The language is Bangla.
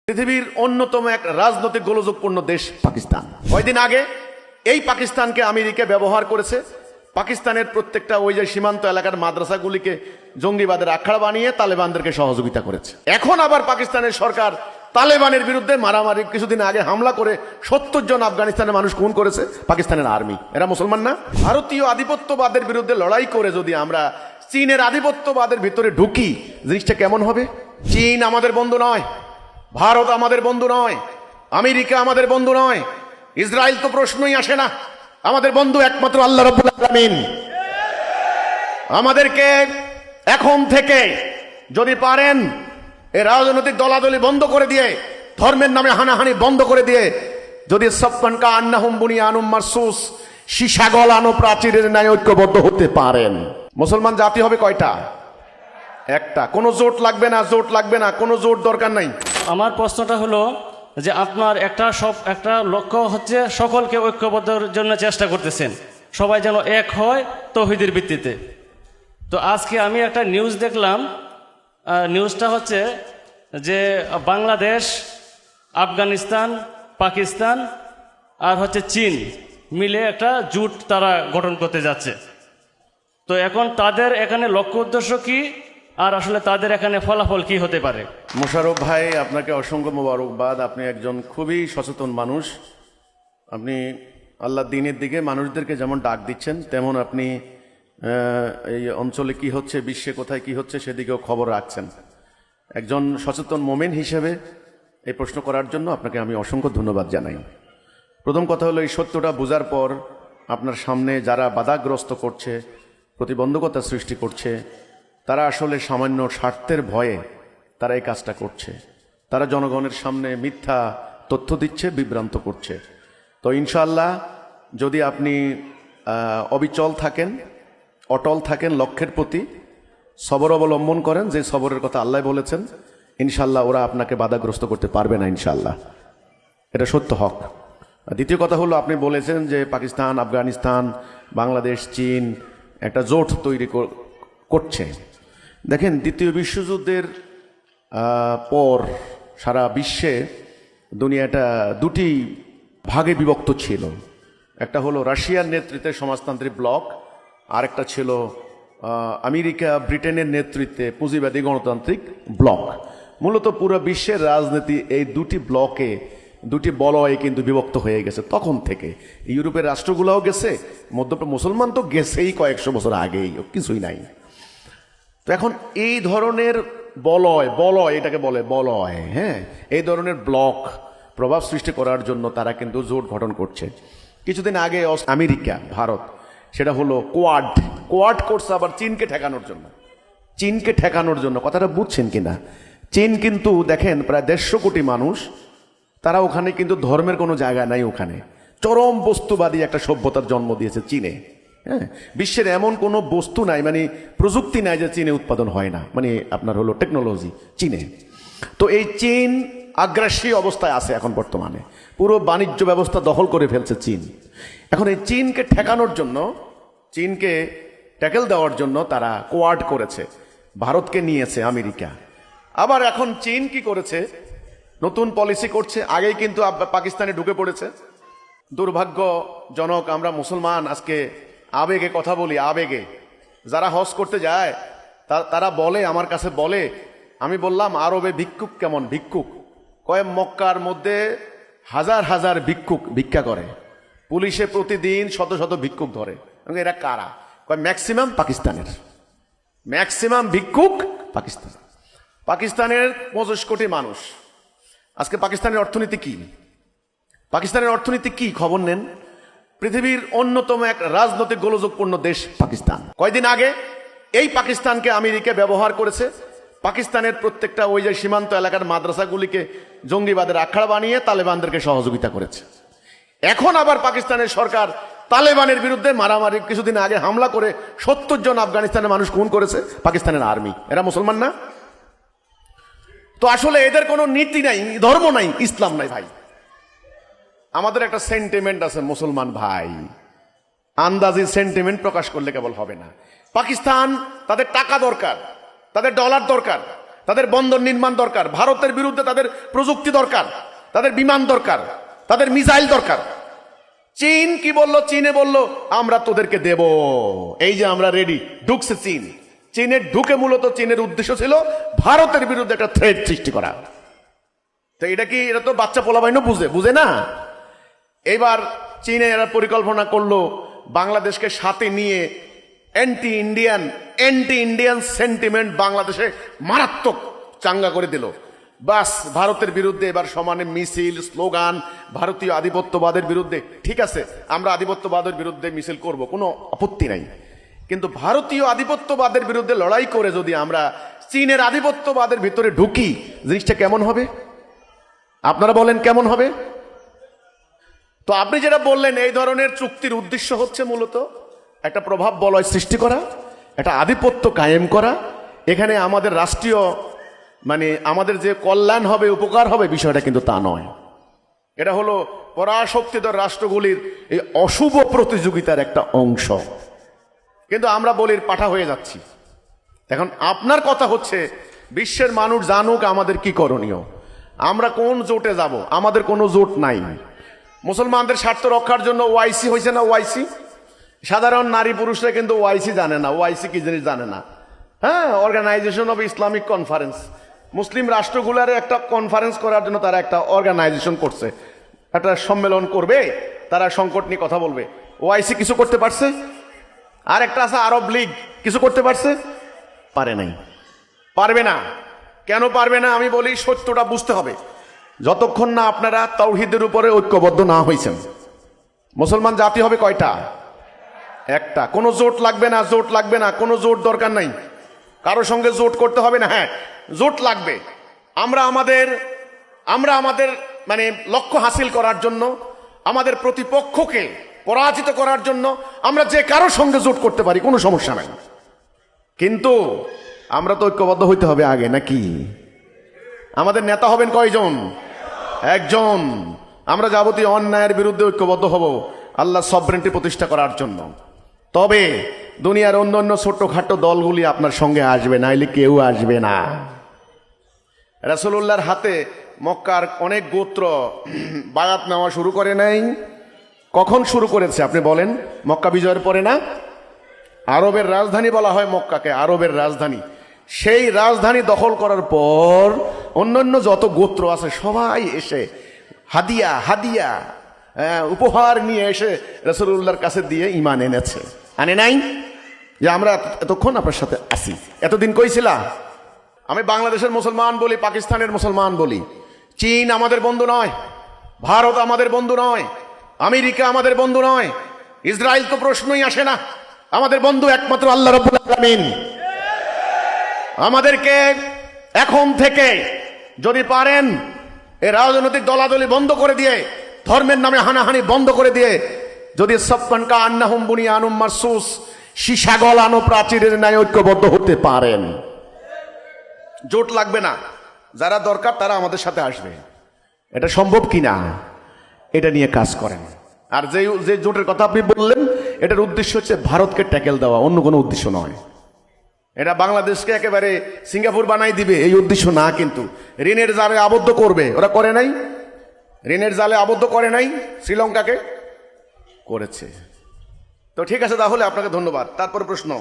পৃথিবীর অন্যতম এক রাজনৈতিক গোলযোগপূর্ণ দেশ পাকিস্তান। কয়েকদিন আগে এই পাকিস্তানকে আমেরিকা ব্যবহার করেছে পাকিস্তানের প্রত্যেকটা ওই যে সীমান্ত এলাকার মাদ্রাসাগুলিকে জঙ্গিবাদের আখড়া বানিয়ে তালেবানদেরকে সহযোগিতা করেছে। এখন আবার পাকিস্তানের সরকার তালেবানের বিরুদ্ধে মারামারি কিছুদিন আগে হামলা করে 70 জন আফগানিস্তানের মানুষ খুন করেছে পাকিস্তানের আর্মি। এরা মুসলমান না? ভারতীয় আধিপত্যবাদের বিরুদ্ধে লড়াই করে যদি আমরা চীনের আধিপত্যবাদের ভিতরে ঢুকি, জিনিসটা কেমন হবে? চীন আমাদের বন্ধু নয়, ভারত আমাদের বন্ধু নয়, আমেরিকা আমাদের বন্ধু নয়, ইসরায়েল তো প্রশ্নই আসে না। আমাদের বন্ধু একমাত্র আল্লাহ রাব্বুল আলামিন। আমাদেরকে এখন থেকে যদি পারেন এই রাজনৈতিক দলাদলি বন্ধ করে দিয়ে, ধর্মের নামে হানাহানি বন্ধ করে দিয়ে, যদি সবকানকা আন্নাহুম বুনিয়ানুম মারসুস, সীসা গলানো প্রাচীরের ন্যায় ঐক্যবদ্ধ হতে পারেন, মুসলমান জাতি হবে কয়টা? একটা। কোনো জোট লাগবে না, জোট লাগবে না, কোনো জোট দরকার নাই। আমার প্রশ্নটা হলো যে আপনার একটা লক্ষ্য হচ্ছে সকলকে ঐক্যবদ্ধর জন্য চেষ্টা করতেছেন, সবাই যেন এক হয় তৌহিদের ভিত্তিতে। তো আজকে আমি একটা নিউজ দেখলাম, নিউজটা হচ্ছে যে বাংলাদেশ, আফগানিস্তান, পাকিস্তান আর হচ্ছে চীন মিলে একটা জোট তারা গঠন করতে যাচ্ছে। তো এখন তাদের এখানে লক্ষ্য উদ্দেশ্য কি, আর আসলে তাদের এখানে ফলাফল কি হতে পারে? মোশাররফ ভাই, আপনাকে অসংখ্য মোবারকবাদ। আপনি একজন খুবই সচেতন মানুষ। আপনি আল্লাহর দ্বীনের দিকে মানুষদেরকে যেমন ডাক দিচ্ছেন, তেমন আপনি এই অঞ্চলে কি হচ্ছে, বিশ্বে কোথায় কি হচ্ছে সেদিকেও খবর রাখছেন। একজন সচেতন মোমেন হিসেবে এই প্রশ্ন করার জন্য আপনাকে আমি অসংখ্য ধন্যবাদ জানাই। প্রথম কথা হলো, এই সত্যটা বোঝার পর আপনার সামনে যারা বাধাগ্রস্ত করছে, প্রতিবন্ধকতা সৃষ্টি করছে, তারা আসলে সামান্য স্বার্থের ভয়ে তারা এই কাজটা করছে। তারা জনগণের সামনে মিথ্যা তথ্য দিচ্ছে, বিভ্রান্ত করছে। তো ইনশাআল্লাহ যদি আপনি অবিচল থাকেন, অটল থাকেন লক্ষ্যের প্রতি, সবর অবলম্বন করেন, যে সবরের কথা আল্লাহ বলেছেন, ইনশাআল্লাহ ওরা আপনাকে বাধাগ্রস্ত করতে পারবে না ইনশাআল্লাহ। এটা সত্য হক। দ্বিতীয় কথা হলো, আপনি বলেছেন যে পাকিস্তান, আফগানিস্তান, বাংলাদেশ, চীন একটা জোট তৈরি করছে। দেখেন, দ্বিতীয় বিশ্বযুদ্ধের পর সারা বিশ্বে দুনিয়াটা দুটি ভাগে বিভক্ত ছিল। একটা হলো রাশিয়ার নেতৃত্বে সমাজতান্ত্রিক ব্লক, আর একটা ছিল আমেরিকা, ব্রিটেনের নেতৃত্বে পুঁজিবাদী গণতান্ত্রিক ব্লক। মূলত পুরো বিশ্বের রাজনীতি এই দুটি ব্লকে, দুটি বলয়ে কিন্তু বিভক্ত হয়ে গেছে তখন থেকে। ইউরোপের রাষ্ট্রগুলোও গেছে, মুসলমান তো গেছেই কয়েকশো বছর আগেই, কিছুই নাই। তো এখন এই ধরনের বলয় এটাকে বলে বলয়, হ্যাঁ, এই ধরনের ব্লক প্রভাব সৃষ্টি করার জন্য তারা কিন্তু জোট গঠন করছে। কিছুদিন আগে আমেরিকা, ভারত, সেটা হলো কোয়াড করছে আবার চীনকে ঠেকানোর জন্য। কথাটা বুঝছেন কিনা? চীন কিন্তু দেখেন প্রায় 150 কোটি মানুষ, তারা ওখানে কিন্তু ধর্মের কোনো জায়গা নাই। ওখানে চরম বস্তুবাদী একটা সভ্যতার জন্ম দিয়েছে চীনে। হ্যাঁ, বিশ্বের এমন কোনো বস্তু নাই, মানে প্রযুক্তি নাই যে চীনে উৎপাদন হয় না, মানে আপনার হলো টেকনোলজি চীনে। তো এই চীন আগ্রাসী অবস্থায় আছে এখন বর্তমানে, পুরো বাণিজ্য ব্যবস্থা দখল করে ফেলছে চীন। এখন এই চীনকে ঠেকানোর জন্য, চীনকে ট্যাকেল দেওয়ার জন্য তারা কোয়াড করেছে, ভারতকে নিয়েছে আমেরিকা। আবার এখন চীন কি করেছে, নতুন পলিসি করছে। আগেই কিন্তু পাকিস্তানে ঢুকে পড়েছে। দুর্ভাগ্যজনক, আমরা মুসলমান আজকে আবেগে কথা বলি, আবেগে। যারা হজ করতে যায় তারা বলে, আমার কাছে বলে, আমি বললাম আরবে ভিক্ষুক কেমন? ভিক্ষুক কয় মক্কার মধ্যে হাজার হাজার ভিক্ষুক ভিক্ষা করে, পুলিশে প্রতিদিন শত শত ভিক্ষুক ধরে। এরা কারা? কয় ম্যাক্সিমাম পাকিস্তানের, ম্যাক্সিমাম ভিক্ষুক পাকিস্তানের 25 কোটি মানুষ। আজকে পাকিস্তানের অর্থনীতি কি? পাকিস্তানের অর্থনীতি কি খবর নেন? পৃথিবীর অন্যতম এক রাজনৈতিক গোলযোগপূর্ণ দেশ পাকিস্তান। কয়েকদিন আগে এই পাকিস্তানকে আমেরিকা ব্যবহার করেছে পাকিস্তানের প্রত্যেকটা ওই যে সীমান্ত এলাকার মাদ্রাসাগুলিকে জঙ্গিবাদের আখড়া বানিয়ে তালেবানদেরকে সহযোগিতা করেছে। এখন আবার পাকিস্তানের সরকার তালেবানের বিরুদ্ধে মারামারি কিছুদিন আগে হামলা করে 70 জন আফগানিস্তানের মানুষ খুন করেছে পাকিস্তানের আর্মি। এরা মুসলমান না? তো আসলে এদের কোনো নীতি নাই, ধর্ম নাই, ইসলাম নাই। ভাই, আমাদের একটা সেন্টিমেন্ট আছে মুসলমান ভাই, আন্দাজি সেন্টিমেন্ট প্রকাশ করলে কেবল হবে না। পাকিস্তান, তাদের টাকা দরকার, তাদের ডলার দরকার, তাদের বন্দর নির্মাণ দরকার, ভারতের বিরুদ্ধে তাদের প্রযুক্তি দরকার, তাদের বিমান দরকার, তাদের মিসাইল দরকার। চীন কি বলল? চীনে বলল আমরা তোদেরকে দেব, এই যে আমরা রেডি। ঢুকছে চীন। চীনের ঢুকে মূলত চীনের উদ্দেশ্য ছিল ভারতের বিরুদ্ধে একটা থ্রেট সৃষ্টি করা। তো এটা কি, এটা তো বাচ্চা পোলাবাইনও বুঝে না। এবার চীনে এরা পরিকল্পনা করলো বাংলাদেশকে সাথে নিয়ে অ্যান্টি ইন্ডিয়ান সেন্টিমেন্ট বাংলাদেশে মারাত্মক চাঙ্গা করে দিল। বাস, ভারতের বিরুদ্ধে এবার সমানে মিছিল, স্লোগান, ভারতীয় আধিপত্যবাদের বিরুদ্ধে। ঠিক আছে, আমরা আধিপত্যবাদের বিরুদ্ধে মিছিল করব, কোনো আপত্তি নাই। কিন্তু ভারতীয় আধিপত্যবাদের বিরুদ্ধে লড়াই করে যদি আমরা চীনের আধিপত্যবাদের ভিতরে ঢুকি, জিনিসটা কেমন হবে? আপনারা বলেন কেমন হবে? তো আপনি যেটা বললেন, এই ধরনের চুক্তির উদ্দেশ্য হচ্ছে মূলত একটা প্রভাব বলয় সৃষ্টি করা, একটা আধিপত্য কায়েম করা। এখানে আমাদের রাষ্ট্রীয় আমাদের যে কল্যাণ হবে, উপকার হবে, বিষয়টা কিন্তু তা নয়। এটা হলো পরাশক্তিধর রাষ্ট্রগুলির এই অশুভ প্রতিযোগিতার একটা অংশ। কিন্তু আমরা বলির পাঠা হয়ে যাচ্ছি। এখন আপনার কথা হচ্ছে বিশ্বের মানুষ জানুক আমাদের কি করণীয়, আমরা কোন জোটে যাব। আমাদের কোনো জোট নাই। মুসলমানদের স্বার্থ রক্ষার জন্য ওআইসি হয়েছে না? ওআইসি। সাধারণ নারী পুরুষরা কিন্তু ওআইসি জানে না, ওআইসি কি জিনিস জানে না। হ্যাঁ, অর্গানাইজেশন অফ ইসলামিক কনফারেন্স, মুসলিম রাষ্ট্রগুলার একটা কনফারেন্স করার জন্য তারা একটা অর্গানাইজেশন করছে, একটা সম্মেলন করবে, তারা সংকট নিয়ে কথা বলবে। ওআইসি কিছু করতে পারছে? আর একটা আছে আরব লীগ, কিছু করতে পারছে? পারে নাই, পারবে না। কেন পারবে না? আমি বলি, সত্যটা বুঝতে হবে। যতক্ষণ না আপনারা তাওহীদের উপরে ঐক্যবদ্ধ না হয়েছেন। মুসলমান জাতি হবে কয়টা? একটা। কোনো জোট লাগবে না, জোট লাগবে না, কোনো জোট দরকার নাই। কারোর সঙ্গে জোট করতে হবে না। হ্যাঁ, জোট লাগবে। আমরা আমাদের লক্ষ্য হাসিল করার জন্য, আমাদের প্রতিপক্ষকে পরাজিত করার জন্য আমরা যে কারোর সঙ্গে জোট করতে পারি, কোনো সমস্যা নাই। কিন্তু আমরা তো ঐক্যবদ্ধ হইতে হবে আগে, নাকি? আমাদের নেতা হবেন কয়জন? একজন। আমরা যাবতীয় অন্যায়ের বিরুদ্ধে ঐক্যবদ্ধ হব আল্লাহ সভরেন্টি প্রতিষ্ঠা করার জন্য। তবে দুনিয়ার অন্য ছোট্টখাটো দলগুলি আপনার সঙ্গে আসবে, নাইলে কেউ আসবে না। রাসূলুল্লাহর হাতে মক্কার অনেক গোত্র বায়াত নেওয়া শুরু করে নাই। কখন শুরু করেছে আপনি বলেন? মক্কা বিজয়ের পরে না? আরবের রাজধানী বলা হয় মক্কাকে, আরবের রাজধানী। সেই রাজধানী দখল করার পর অন্যান্য যত গোত্র আছে সবাই এসে হাদিয়া উপহার নিয়ে এসে রাসূলুল্লাহর কাছে দিয়ে ঈমান এনেছে। আনে নাই? যে আমরা এতক্ষণ আপনার সাথে আছি। এতদিন কইছিলা? আমি বাংলাদেশের মুসলমান বলি, পাকিস্তানের মুসলমান বলি। চীন আমাদের বন্ধু নয়, ভারত আমাদের বন্ধু নয়, আমেরিকা আমাদের বন্ধু নয়, ইসরায়েল তো প্রশ্নই আসে না। আমাদের বন্ধু একমাত্র আল্লাহ রাব্বুল আলামিন। আমাদেরকে এখন থেকে যদি পারেন এই রাজনৈতিক দলাদলি বন্ধ করে দিয়ে, ধর্মের নামে হানাহানি বন্ধ করে দিয়ে, যদি সবকানকা আন্নাহুম বুনিয়ানুম মারসুস, সীসা গলানো প্রাচীরের ন্যায় ঐক্যবদ্ধ হতে পারেন, জোট লাগবে না। যারা দরকার তারা আমাদের সাথে আসবে। এটা সম্ভব কিনা এটা নিয়ে কাজ করেন। আর যে জোটের কথা আপনি বললেন, এটার উদ্দেশ্য হচ্ছে ভারতকে ট্যাকেল দেওয়া, অন্য কোনো উদ্দেশ্য নয়। এটা বাংলাদেশকে একেবারে সিঙ্গাপুর বানাই দিবে এই উদ্দেশ্য না। কিন্তু ঋণের জালে আবদ্ধ করবে, ওরা করে নাই? ঋণের জালে আবদ্ধ করে নাই? শ্রীলঙ্কাকে করেছে। তো ঠিক আছে, তাহলে আপনাকে ধন্যবাদ। তারপর প্রশ্ন।